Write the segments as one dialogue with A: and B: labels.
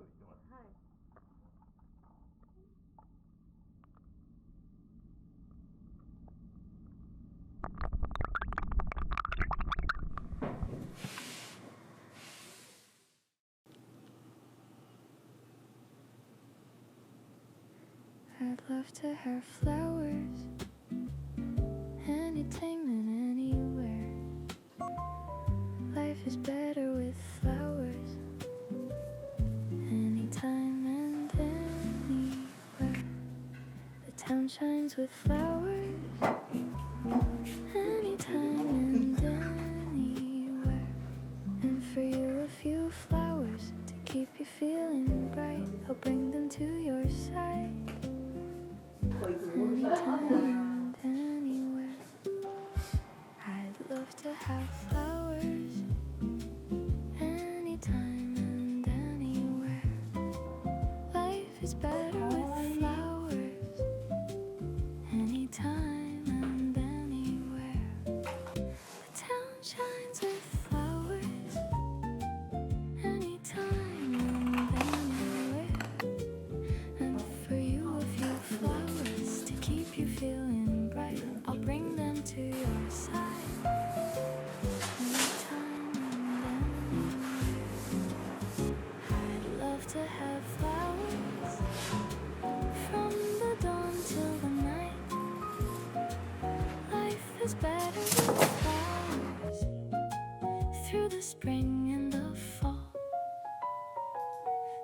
A: を言ってもらって。
B: はい。
C: I'd love to have flowers, entertainment anywhere. Life is better with flowers, anytime and anywhere. The town shines with flowers, anytime and anywhere. And for you, a few flowers to keep you feeling bright. I'll bring them to your side. Anytime and anywhere. I'd love to have flowers. Anytime and anywhere. Life is better with flowers. Anytime and anywhere. The town shines with flowers. Anytime and anywhere. And for you, a few flowers to keep you feeling bright. I'll bring them to your side. Anytime and anywhere. I'd love to have flowers from the dawn till the night. Life is better with flowers through the spring and the fall.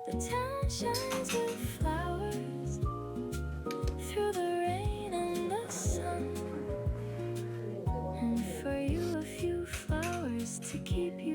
C: The town shines with flowers through the rain and the sun. And for you, a few flowers to keep you